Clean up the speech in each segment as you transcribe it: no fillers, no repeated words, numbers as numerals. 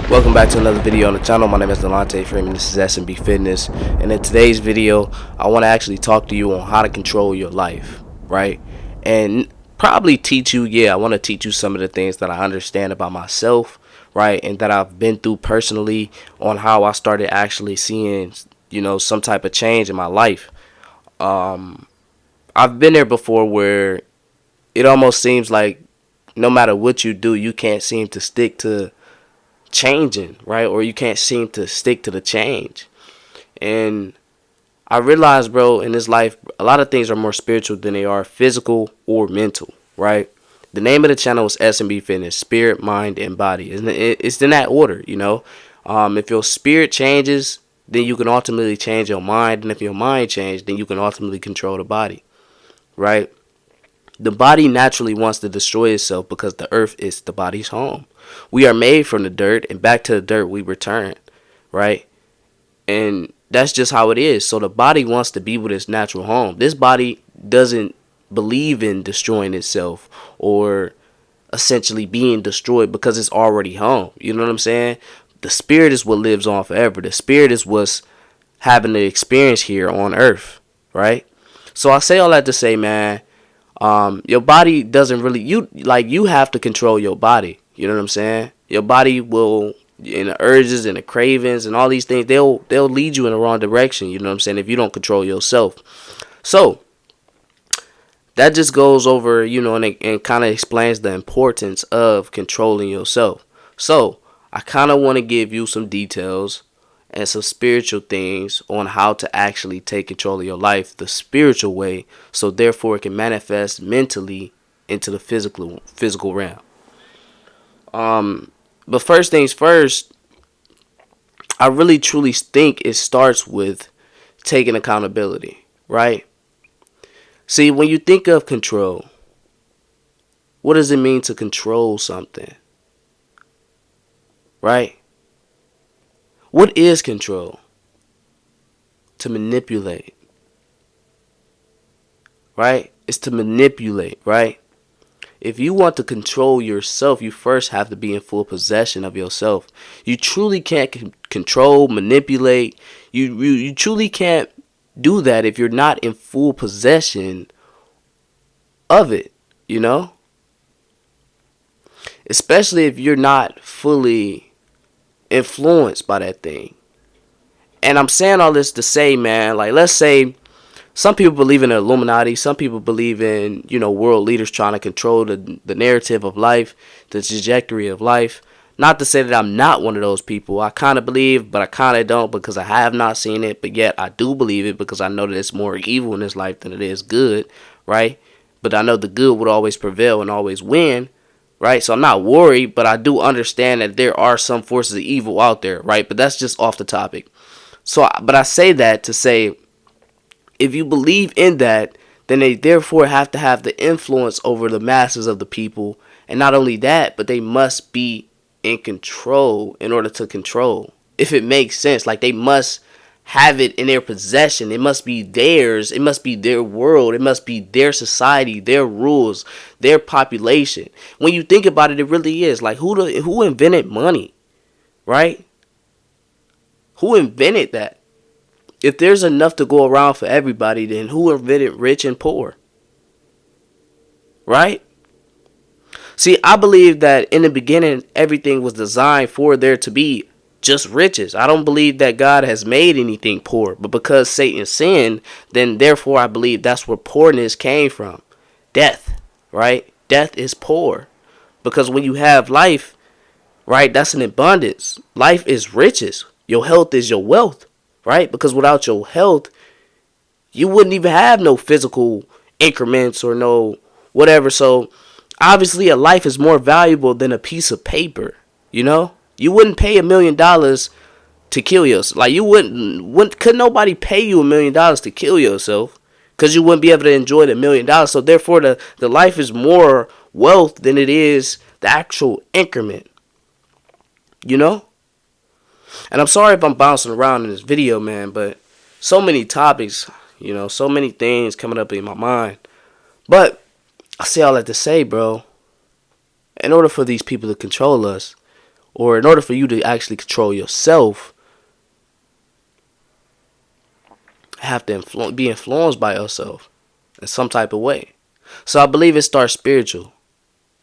Welcome back to another video on the channel. My name is Delonte Freeman. This is S.M.B Fitness, and in today's video I want to actually talk to you on how to control your life, right? And probably teach you, I want to teach you some of the things that I understand about myself, right? And that I've been through personally, on how I started actually seeing, some type of change in my life. I've been there before where it almost seems like no matter what you do, you can't seem to stick to changing, right? Or you can't seem to stick to the change. And I realized, bro, in this life, a lot of things are more spiritual than they are physical or mental, right? The name of the channel is S.M.B Fitness, spirit, mind, and body. It's in that order, If your spirit changes, then you can ultimately change your mind. And if your mind changes, then you can ultimately control the body, right? The body naturally wants to destroy itself because the earth is the body's home. We are made from the dirt, and back to the dirt we return, right? And that's just how it is. So the body wants to be with its natural home. This body doesn't believe in destroying itself or essentially being destroyed because it's already home. You know what I'm saying? The spirit is what lives on forever. The spirit is what's having the experience here on earth, right? So I say all that to say, man, your body doesn't really, you have to control your body. You know what I'm saying? Your body will, and the urges and the cravings and all these things, they'll lead you in the wrong direction. You know what I'm saying? If you don't control yourself. So that just goes over, and kind of explains the importance of controlling yourself. So I kind of want to give you some details and some spiritual things on how to actually take control of your life the spiritual way, so therefore it can manifest mentally into the physical realm. But first things first, I really truly think it starts with taking accountability, right? See, when you think of control, what does it mean to control something, right? What is control? To manipulate, right? It's to manipulate, right? If you want to control yourself, you first have to be in full possession of yourself. You truly can't control, manipulate. You truly can't do that if you're not in full possession of it, Especially if you're not fully influenced by that thing. And I'm saying all this to say, man, like, let's say some people believe in the Illuminati. Some people believe in, world leaders trying to control the narrative of life, the trajectory of life. Not to say that I'm not one of those people. I kind of believe, but I kind of don't, because I have not seen it. But yet I do believe it because I know that it's more evil in this life than it is good, right? But I know the good would always prevail and always win, right? So I'm not worried, but I do understand that there are some forces of evil out there, right? But that's just off the topic. But I say that to say, if you believe in that, then they therefore have to have the influence over the masses of the people. And not only that, but they must be in control in order to control. If it makes sense, like, they must have it in their possession. It must be theirs. It must be their world. It must be their society, their rules, their population. When you think about it, it really is. Like, who invented money, right? Who invented that? If there's enough to go around for everybody, then who invented rich and poor? Right? See, I believe that in the beginning, everything was designed for there to be just riches. I don't believe that God has made anything poor. But because Satan sinned, then therefore I believe that's where poorness came from. Death, right? Death is poor. Because when you have life, right, that's an abundance. Life is riches. Your health is your wealth. Right? Because without your health, you wouldn't even have no physical increments or no whatever. So obviously a life is more valuable than a piece of paper. You wouldn't pay $1 million to kill yourself. Like, you could nobody pay you $1 million to kill yourself, because you wouldn't be able to enjoy the $1 million. So therefore the life is more wealth than it is the actual increment. And I'm sorry if I'm bouncing around in this video, man, but so many topics, so many things coming up in my mind. But I say all that to say, bro, in order for these people to control us, or in order for you to actually control yourself, have to be influenced by yourself in some type of way. So I believe it starts spiritual,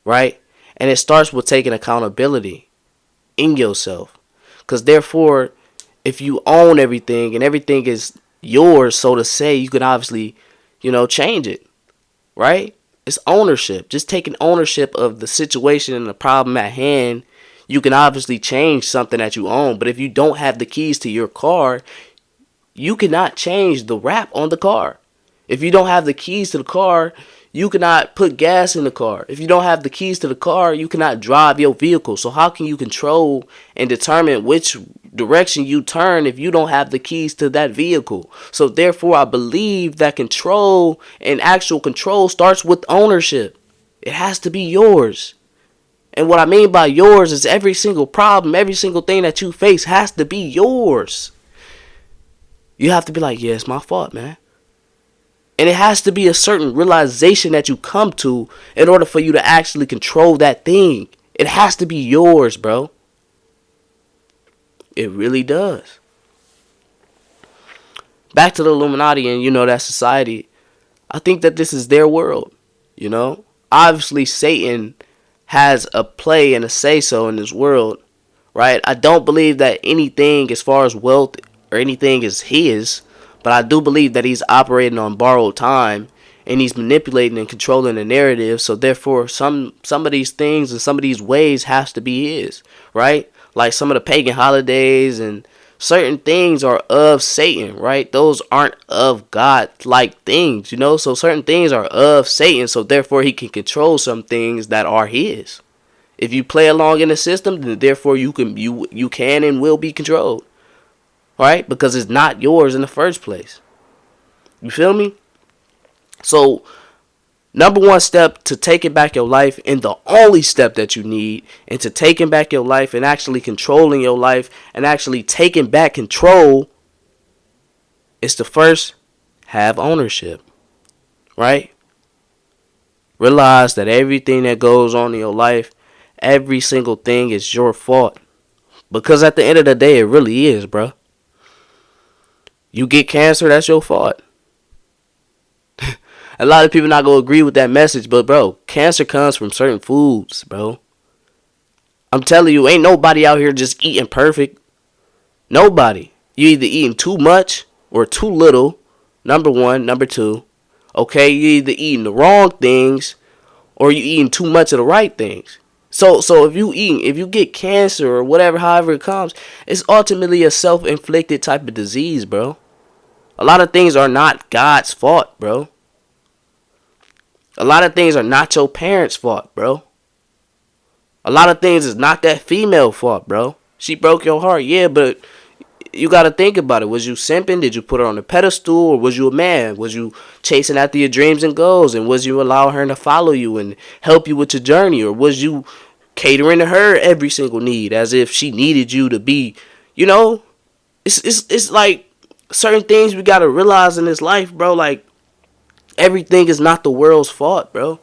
right? And it starts with taking accountability in yourself. Because therefore, if you own everything and everything is yours, so to say, you can obviously, change it, right? It's ownership. Just taking ownership of the situation and the problem at hand, you can obviously change something that you own. But if you don't have the keys to your car, you cannot change the wrap on the car. If you don't have the keys to the car, you cannot put gas in the car. If you don't have the keys to the car, you cannot drive your vehicle. So how can you control and determine which direction you turn if you don't have the keys to that vehicle? So therefore, I believe that control and actual control starts with ownership. It has to be yours. And what I mean by yours is every single problem, every single thing that you face has to be yours. You have to be like, yeah, it's my fault, man. And it has to be a certain realization that you come to in order for you to actually control that thing. It has to be yours, bro. It really does. Back to the Illuminati and, that society. I think that this is their world, Obviously, Satan has a play and a say-so in this world, right? I don't believe that anything as far as wealth or anything is his. But I do believe that he's operating on borrowed time and he's manipulating and controlling the narrative. So therefore, some of these things and some of these ways has to be his, right? Like some of the pagan holidays and certain things are of Satan, right? Those aren't of God-like things, So certain things are of Satan. So therefore, he can control some things that are his. If you play along in the system, then therefore you can and will be controlled. Right? Because it's not yours in the first place. You feel me? So, number one step to taking back your life, and the only step that you need into taking back your life and actually controlling your life and actually taking back control, is to first have ownership. Right? Realize that everything that goes on in your life, every single thing is your fault. Because at the end of the day, it really is, bro. You get cancer, that's your fault. A lot of people not going to agree with that message, but bro, cancer comes from certain foods, bro. I'm telling you, ain't nobody out here just eating perfect. Nobody. You either eating too much or too little, number one. Number two, okay, you either eating the wrong things or you eating too much of the right things. So if you get cancer or whatever, however it comes, it's ultimately a self-inflicted type of disease, bro. A lot of things are not God's fault, bro. A lot of things are not your parents' fault, bro. A lot of things is not that female fault, bro. She broke your heart, yeah, but you got to think about it. Was you simping? Did you put her on a pedestal? Or was you a man? Was you chasing after your dreams and goals? And was you allowing her to follow you and help you with your journey? Or was you catering to her every single need as if she needed you to be, It's like certain things we got to realize in this life, bro. Like, everything is not the world's fault, bro.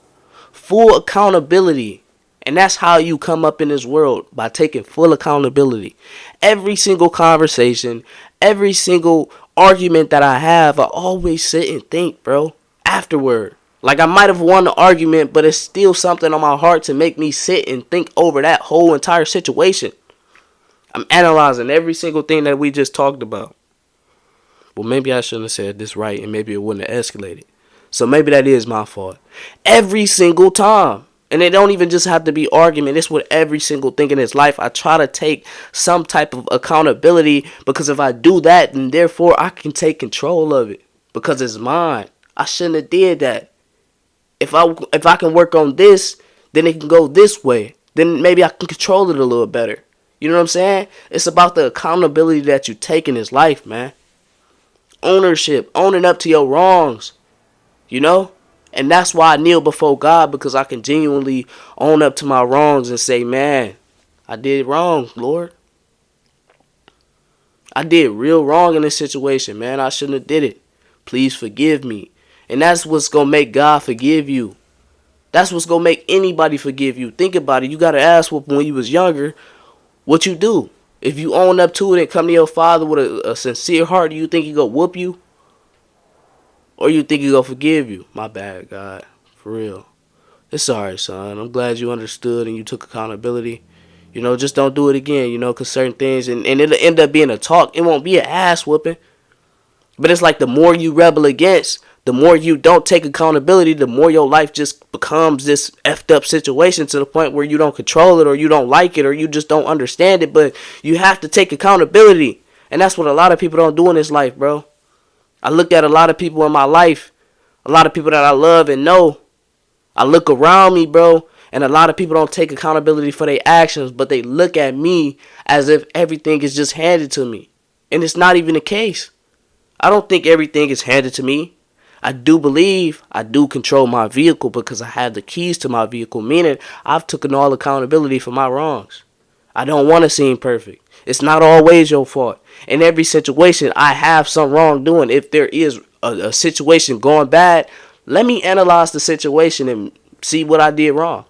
Full accountability. And that's how you come up in this world, by taking full accountability. Every single conversation, every single argument that I have, I always sit and think, bro, afterward. Like, I might have won the argument, but it's still something on my heart to make me sit and think over that whole entire situation. I'm analyzing every single thing that we just talked about. Well, maybe I shouldn't have said this right, and maybe it wouldn't have escalated. So maybe that is my fault. Every single time. And it don't even just have to be argument. It's with every single thing in his life. I try to take some type of accountability, because if I do that, then therefore I can take control of it, because it's mine. I shouldn't have did that. If I can work on this, then it can go this way. Then maybe I can control it a little better. You know what I'm saying? It's about the accountability that you take in his life, man. Ownership, owning up to your wrongs, And that's why I kneel before God, because I can genuinely own up to my wrongs and say, man, I did wrong, Lord. I did real wrong in this situation, man. I shouldn't have did it. Please forgive me. And that's what's going to make God forgive you. That's what's going to make anybody forgive you. Think about it. You got to ask when you was younger, What you do? If you own up to it and come to your father with a sincere heart, do you think he gonna whoop you? Or you think he gonna forgive you? My bad, God. For real. It's alright, son. I'm glad you understood and you took accountability. Just don't do it again, because certain things, and it'll end up being a talk. It won't be an ass whooping. But it's like the more you rebel against, the more you don't take accountability, the more your life just becomes this effed up situation to the point where you don't control it or you don't like it or you just don't understand it. But you have to take accountability. And that's what a lot of people don't do in this life, bro. I look at a lot of people in my life, a lot of people that I love and know. I look around me, bro, and a lot of people don't take accountability for their actions, but they look at me as if everything is just handed to me. And it's not even the case. I don't think everything is handed to me. I do believe I do control my vehicle because I have the keys to my vehicle, meaning I've taken all accountability for my wrongs. I don't want to seem perfect. It's not always your fault. In every situation, I have some wrongdoing. If there is a situation going bad, let me analyze the situation and see what I did wrong.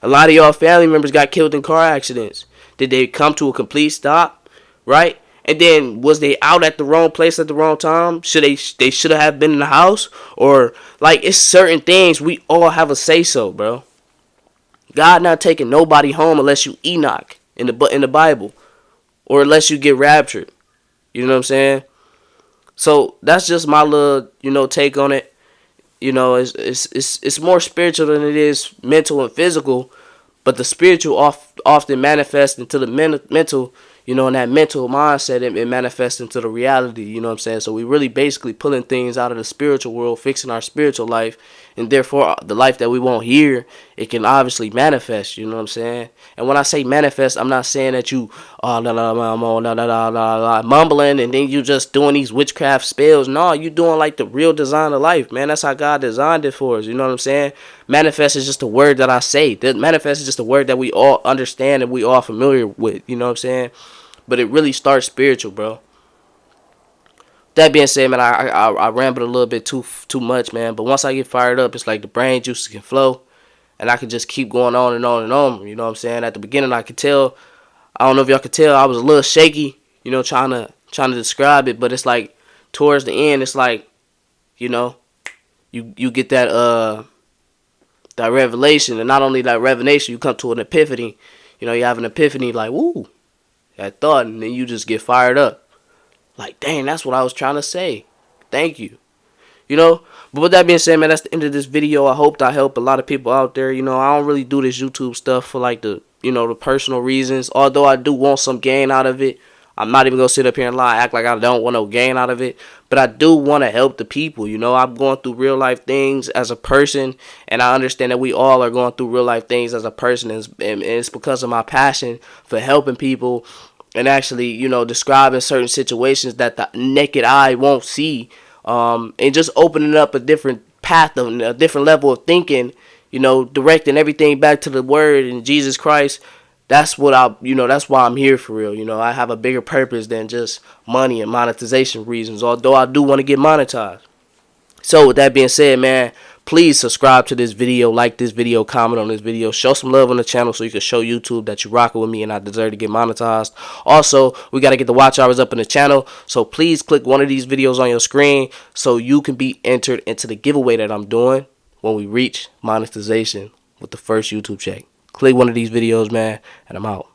A lot of y'all family members got killed in car accidents. Did they come to a complete stop? Right? And then was they out at the wrong place at the wrong time? They should have been in the house? Or like it's certain things we all have a say so, bro. God not taking nobody home unless you Enoch in the Bible. Or unless you get raptured. You know what I'm saying? So that's just my little, take on it. It's more spiritual than it is mental and physical, but the spiritual often manifests into the mental, and that mental mindset, it manifests into the reality, you know what I'm saying? So we really basically pulling things out of the spiritual world, fixing our spiritual life, and therefore the life that we want here, it can obviously manifest, you know what I'm saying? And when I say manifest, I'm not saying that you mumbling and then you just doing these witchcraft spells. No, you doing like the real design of life, man. That's how God designed it for us, you know what I'm saying? Manifest is just a word that I say. Manifest is just a word that we all understand and we all familiar with, you know what I'm saying? But it really starts spiritual, bro. That being said, man, I rambled a little bit too much, man. But once I get fired up, it's like the brain juices can flow, and I can just keep going on and on and on. You know what I'm saying? At the beginning, I could tell. I don't know if y'all could tell. I was a little shaky, trying to describe it. But it's like towards the end, it's like, you get that revelation, and not only that revelation, you come to an epiphany. You have an epiphany, like woo, that thought, and then you just get fired up. Like, dang, that's what I was trying to say. Thank you. But with that being said, man, that's the end of this video. I hope I help a lot of people out there. I don't really do this YouTube stuff for like the personal reasons. Although I do want some gain out of it. I'm not even going to sit up here and lie, act like I don't want no gain out of it. But I do want to help the people. I'm going through real life things as a person. And I understand that we all are going through real life things as a person. And it's because of my passion for helping people and actually, describing certain situations that the naked eye won't see. And just opening up a different path, of a different level of thinking, directing everything back to the word and Jesus Christ. That's what that's why I'm here for real. I have a bigger purpose than just money and monetization reasons, although I do want to get monetized. So with that being said, man, please subscribe to this video, like this video, comment on this video, show some love on the channel so you can show YouTube that you're rocking with me and I deserve to get monetized. Also, we got to get the watch hours up in the channel, so please click one of these videos on your screen so you can be entered into the giveaway that I'm doing when we reach monetization with the first YouTube check. Click one of these videos, man, and I'm out.